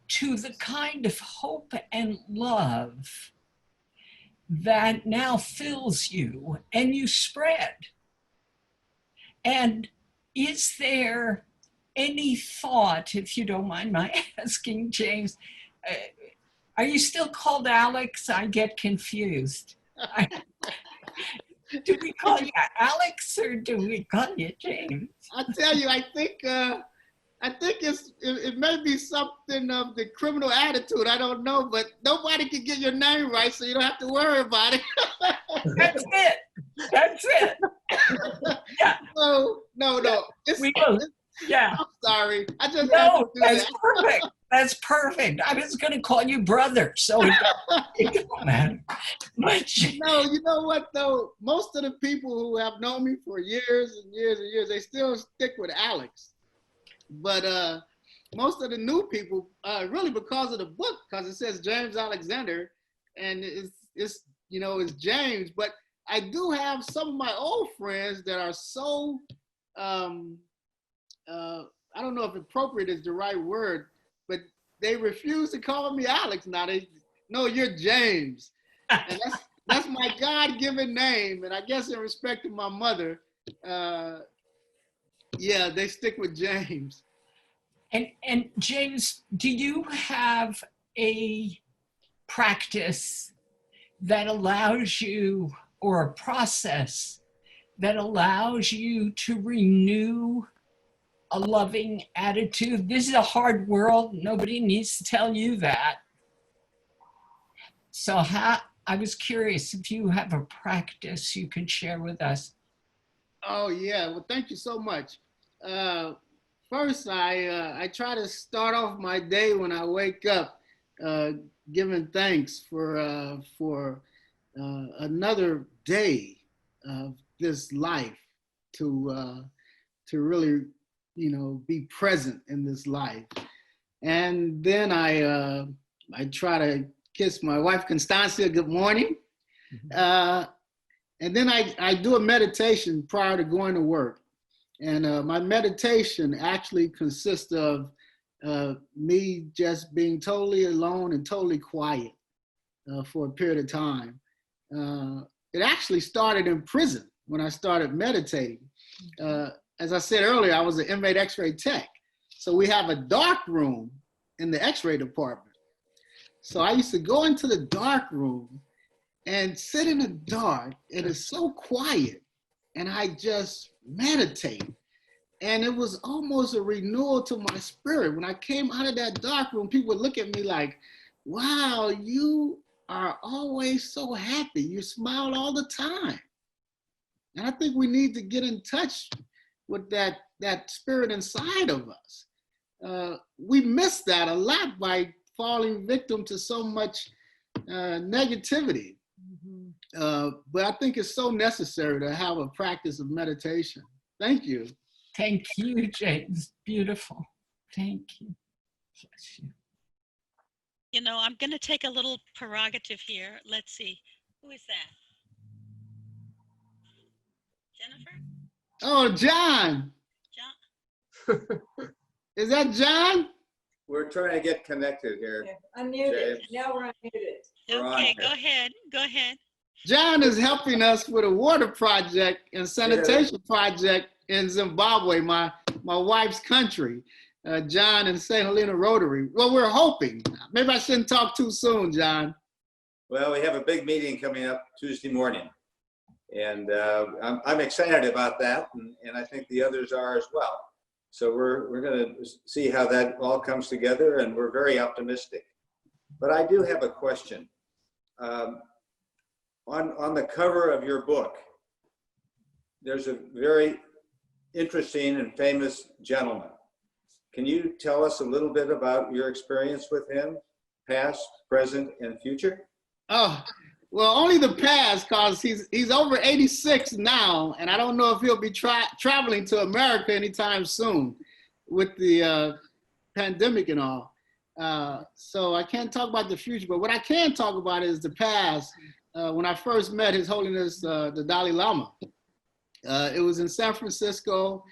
to the kind of hope and love that now fills you and you spread. And is there any thought, if you don't mind my asking, James, are you still called Alex? I get confused. Do we call you Alex or do we call you James? I tell you, I think it may be something of the criminal attitude. I don't know, but nobody can get your name right, so you don't have to worry about it. That's it. That's it. Yeah. No. Yeah. I'm sorry. I just No, that's perfect. That's perfect. I was going to call you brother, so it don't matter. But No, you know what though? Most of the people who have known me for years and years and years, they still stick with Alex. But most of the new people, really because of the book, because it says James Alexander, and it's James. But I do have some of my old friends that are so, I don't know if appropriate is the right word, but they refuse to call me Alex now. No, you're James. And that's my God-given name. And I guess in respect to my mother, yeah, they stick with James. And James, do you have a practice that allows you, or a process that allows you to renew a loving attitude? This is a hard world. Nobody needs to tell you that. So I was curious if you have a practice you could share with us. Oh yeah, well thank you so much. First, I try to start off my day when I wake up, giving thanks for another day of this life, to really, be present in this life. And then I try to kiss my wife Constancia good morning, and then I do a meditation prior to going to work. And my meditation actually consists of me just being totally alone and totally quiet for a period of time. It actually started in prison when I started meditating. As I said earlier, I was an inmate x-ray tech. So we have a dark room in the x-ray department. So I used to go into the dark room and sit in the dark. It is so quiet. And I just meditate. And it was almost a renewal to my spirit. When I came out of that dark room, people would look at me like, wow, you are always so happy. You smile all the time. And I think we need to get in touch with that spirit inside of us. We miss that a lot by falling victim to so much negativity. But I think it's so necessary to have a practice of meditation. Thank you. Thank you, James. Beautiful. Thank you. Bless you. I'm going to take a little prerogative here. Let's see. Who is that? Jennifer? Oh, John. John? Is that John? We're trying to get connected here. Unmuted. Now we're unmuted. Okay, go ahead. Go ahead. John is helping us with a water project and sanitation project in Zimbabwe, my wife's country. John and St. Helena Rotary. Well, we're hoping. Maybe I shouldn't talk too soon, John. Well, we have a big meeting coming up Tuesday morning. And I'm excited about that. And I think the others are as well. So we're going to see how that all comes together. And we're very optimistic. But I do have a question. On the cover of your book, there's a very interesting and famous gentleman. Can you tell us a little bit about your experience with him, past, present, and future? Oh, well, only the past, because he's over 86 now, and I don't know if he'll be traveling to America anytime soon with the pandemic and all. So I can't talk about the future, but what I can talk about is the past. When I first met His Holiness the Dalai Lama, it was in San Francisco.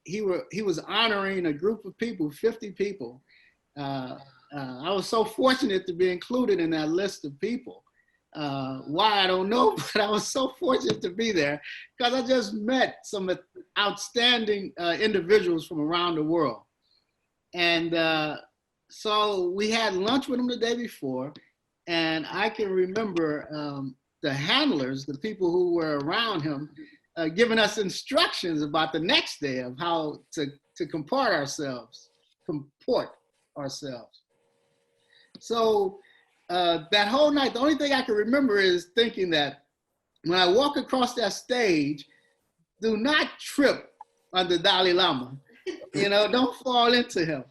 He was honoring a group of people, 50 people. I was so fortunate to be included in that list of people. Why, I don't know, but I was so fortunate to be there because I just met some outstanding individuals from around the world. And so we had lunch with him the day before. And I can remember the handlers, the people who were around him, giving us instructions about the next day of how to comport ourselves. So that whole night, the only thing I can remember is thinking that when I walk across that stage, do not trip on the Dalai Lama. Don't fall into him.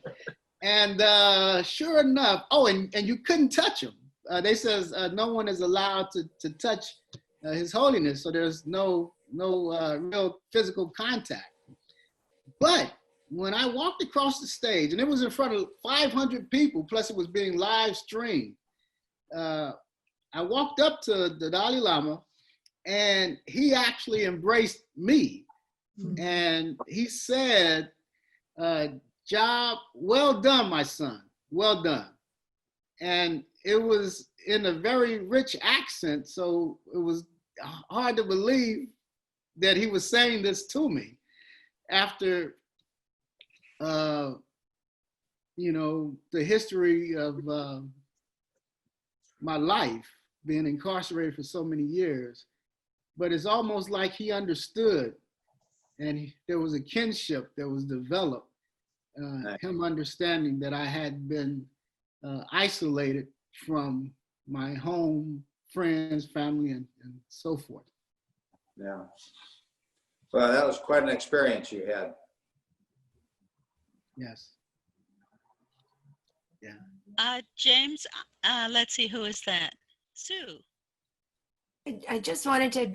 And sure enough, and you couldn't touch him. They says no one is allowed to touch His Holiness, so there's no real physical contact. But when I walked across the stage, and it was in front of 500 people, plus it was being live streamed, I walked up to the Dalai Lama, and he actually embraced me. And he said, job well done, my son, well done. And it was in a very rich accent, so it was hard to believe that he was saying this to me after, you know, the history of my life, being incarcerated for so many years. But it's almost like he understood, and there was a kinship that was developed, him understanding that I had been isolated from my home, friends, family, and so forth. Yeah. Well, that was quite an experience you had. Yes. Yeah. James, let's see, who is that? Sue. I just wanted to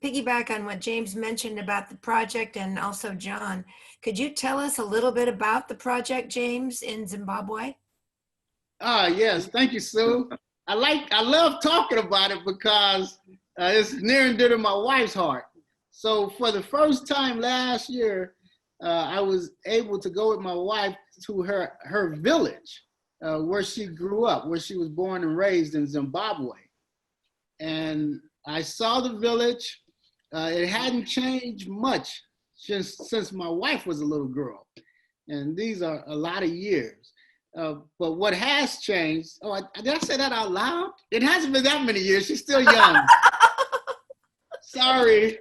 piggyback on what James mentioned about the project, and also John. Could you tell us a little bit about the project, James, in Zimbabwe? Yes, thank you, Sue. I love talking about it because it's near and dear to my wife's heart. So for the first time last year, I was able to go with my wife to her village where she grew up, where she was born and raised in Zimbabwe. And I saw the village. It hadn't changed much since my wife was a little girl. And these are a lot of years. But what has changed, did I say that out loud? It hasn't been that many years. She's still young. Sorry.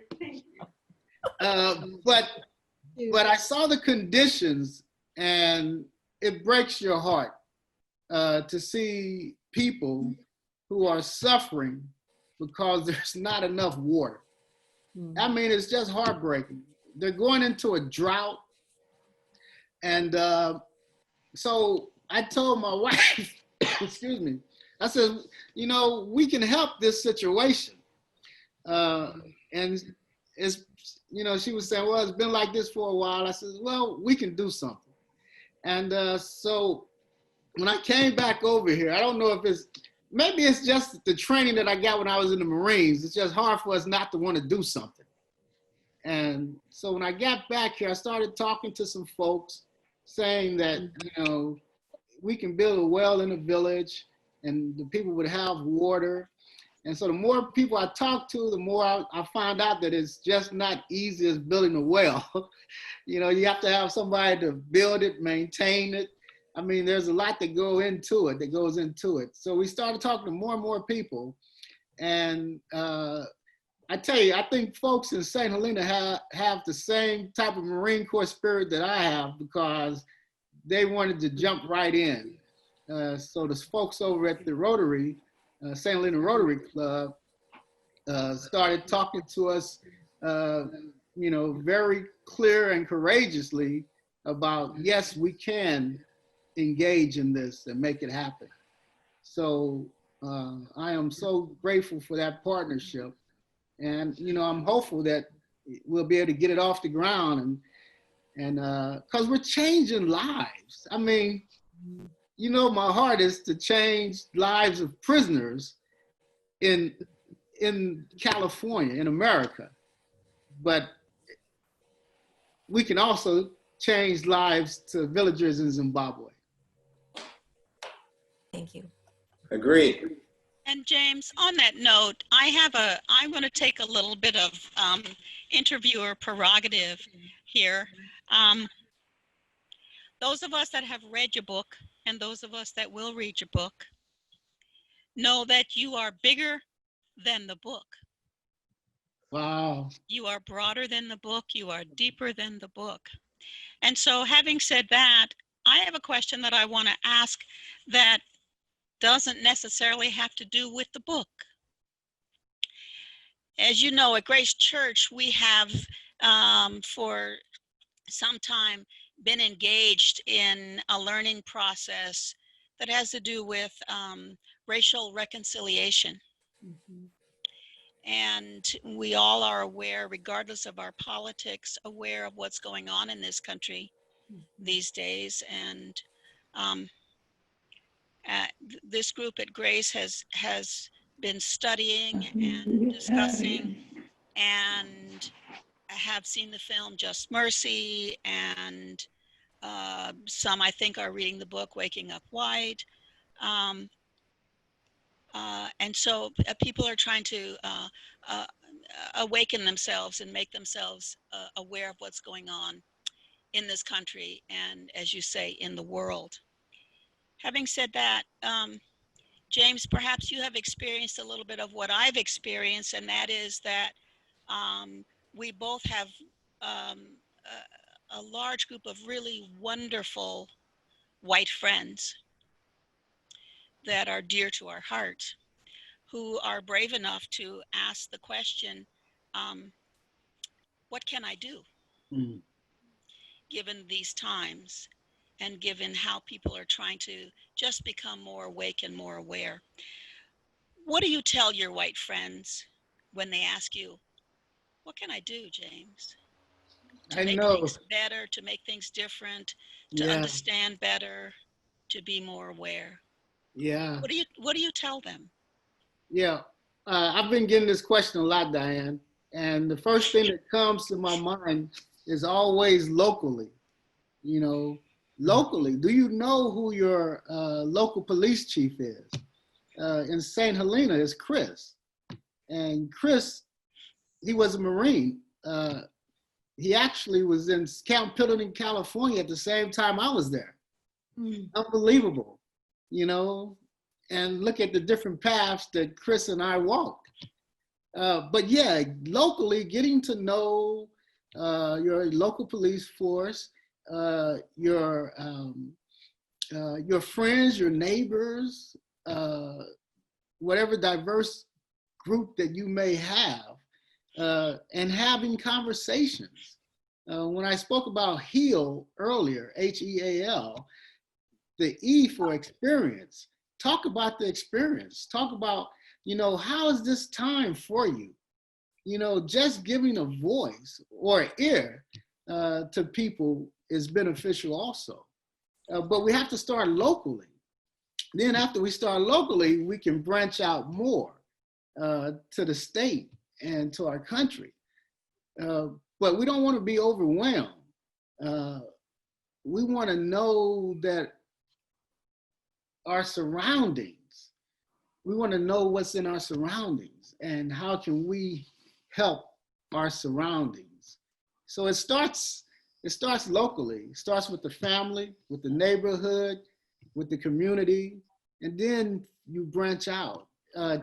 But I saw the conditions, and it breaks your heart to see people who are suffering because there's not enough water. I mean, it's just heartbreaking. They're going into a drought. And so I told my wife, excuse me, I said, you know, we can help this situation. And it's, you know, she was saying, well, it's been like this for a while. I said, well, we can do something. And so when I came back over here, I don't know if maybe it's just the training that I got when I was in the Marines. It's just hard for us not to want to do something. And so when I got back here, I started talking to some folks saying that, you know, we can build a well in the village and the people would have water. And so the more people I talked to, the more I found out that it's just not easy as building a well. You know, you have to have somebody to build it, maintain it. I mean, there's a lot that goes into it. So we started talking to more and more people. And I tell you, I think folks in St. Helena have the same type of Marine Corps spirit that I have, because they wanted to jump right in. So the folks over at the Rotary, St. Helena Rotary Club, started talking to us, you know, very clear and courageously about, yes, we can engage in this and make it happen. So I am so grateful for that partnership. And, you know, I'm hopeful that we'll be able to get it off the ground, and because we're changing lives. I mean, you know, my heart is to change lives of prisoners in California, in America. But we can also change lives to villagers in Zimbabwe. Thank you. Agreed. And James, on that note, I'm going to take a little bit of interviewer prerogative here. Those of us that have read your book, and those of us that will read your book, know that you are bigger than the book. Wow. You are broader than the book. You are deeper than the book. And so, having said that, I have a question that I want to ask that doesn't necessarily have to do with the book. As you know, at Grace Church, we have for some time been engaged in a learning process that has to do with racial reconciliation. And we all are aware, regardless of our politics, aware of what's going on in this country. these days. And this group at Grace has been studying and discussing, and have seen the film Just Mercy, and some I think are reading the book Waking Up White. And so people are trying to awaken themselves and make themselves aware of what's going on in this country and, as you say, in the world. Having said that, James, perhaps you have experienced a little bit of what I've experienced, and that is that we both have a large group of really wonderful white friends that are dear to our heart, who are brave enough to ask the question, what can I do? Given these times, and given how people are trying to just become more awake and more aware. What do you tell your white friends when they ask you, what can I do, James? To make things better, to make things different, to understand better, to be more aware? Yeah. What do you tell them? Yeah. I've been getting this question a lot, Diane. And the first thing that comes to my mind is always locally. You know, locally, do you know who your local police chief is? In St. Helena is Chris. And Chris, he was a Marine. He actually was in Camp Pendleton, California at the same time I was there. Unbelievable, you know, and look at the different paths that Chris and I walked. But yeah, locally, getting to know your local police force, your friends, your neighbors, whatever diverse group that you may have, and having conversations. When I spoke about HEAL earlier, HEAL, the E for experience, talk about the experience. Talk about, you know, how is this time for you? You know, just giving a voice or ear to people is beneficial also. But we have to start locally. Then after we start locally, we can branch out more to the state and to our country. But we don't want to be overwhelmed. We want to know that our surroundings, we want to know what's in our surroundings and how can we help our surroundings. So it starts locally. It starts with the family, with the neighborhood, with the community, and then you branch out.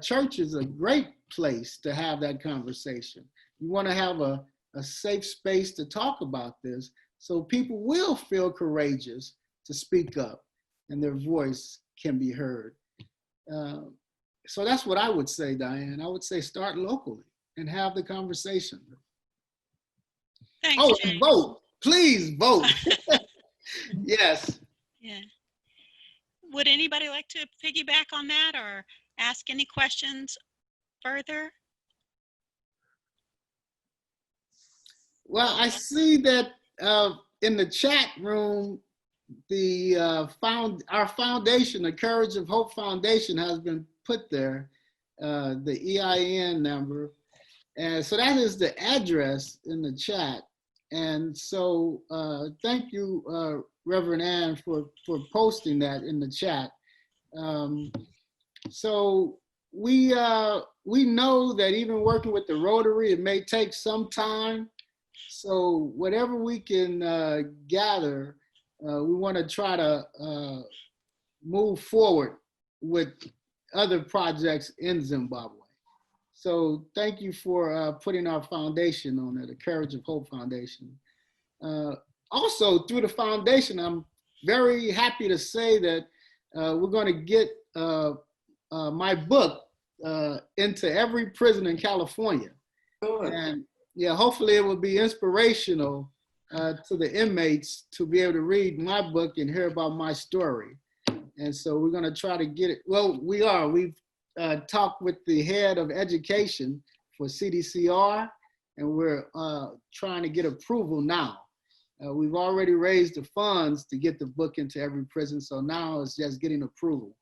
Church is a great place to have that conversation. You want to have a safe space to talk about this so people will feel courageous to speak up and their voice can be heard. So that's what I would say, Diane. I would say start locally and have the conversation. Thanks, oh, James. And vote. Please vote. Yes. Yeah. Would anybody like to piggyback on that or ask any questions further? Well, I see that in the chat room, our foundation, the Courage of Hope Foundation, has been put there, the EIN number. And so that is the address in the chat. And so thank you, Reverend Ann, for posting that in the chat. So we know that even working with the Rotary, it may take some time. So whatever we can gather, we want to try to move forward with other projects in Zimbabwe. So thank you for putting our foundation on there, the Courage of Hope Foundation. Also, through the foundation, I'm very happy to say that we're going to get my book into every prison in California. Good. And yeah, hopefully it will be inspirational to the inmates to be able to read my book and hear about my story. And so we're going to try to get it. Well, we've talked with the head of education for CDCR, and we're trying to get approval now. We've already raised the funds to get the book into every prison, so now it's just getting approval.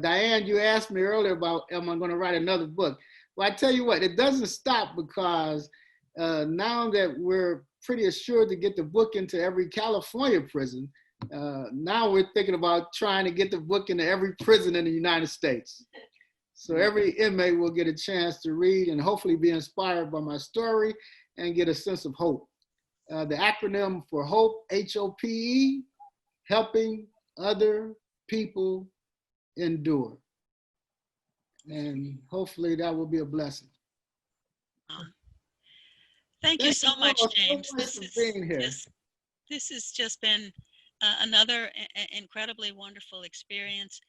Diane, you asked me earlier about, am I going to write another book? Well, I tell you what, it doesn't stop, because now that we're pretty assured to get the book into every California prison, now we're thinking about trying to get the book into every prison in the United States. So every inmate will get a chance to read and hopefully be inspired by my story and get a sense of hope. The acronym for HOPE, H-O-P-E, helping other people endure. And hopefully that will be a blessing. Thank you so much, all James. so much for being here. This has just been another incredibly wonderful experience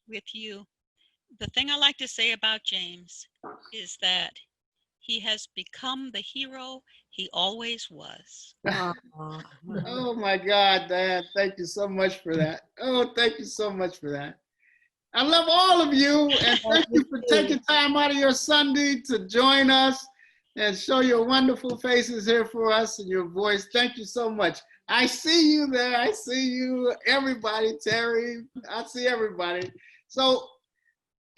with you. The thing I like to say about James is that he has become the hero he always was. Oh my God, Dad, thank you so much for that. Oh, thank you so much for that. I love all of you, and thank you for taking time out of your Sunday to join us and show your wonderful faces here for us and your voice. Thank you so much. I see you there. I see you, everybody, Terry. I see everybody. So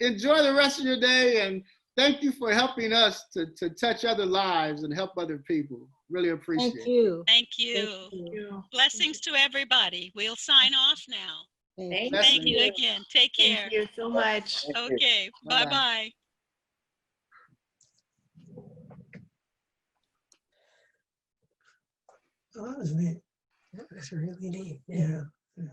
enjoy the rest of your day, and thank you for helping us to touch other lives and help other people. Really appreciate it. Thank you. Thank you. Blessings to everybody. We'll sign off now. Thank you again. Take care. Thank you so much. Okay. Bye-bye. Bye-bye. Oh, that was neat. That was really neat. Yeah. Yeah.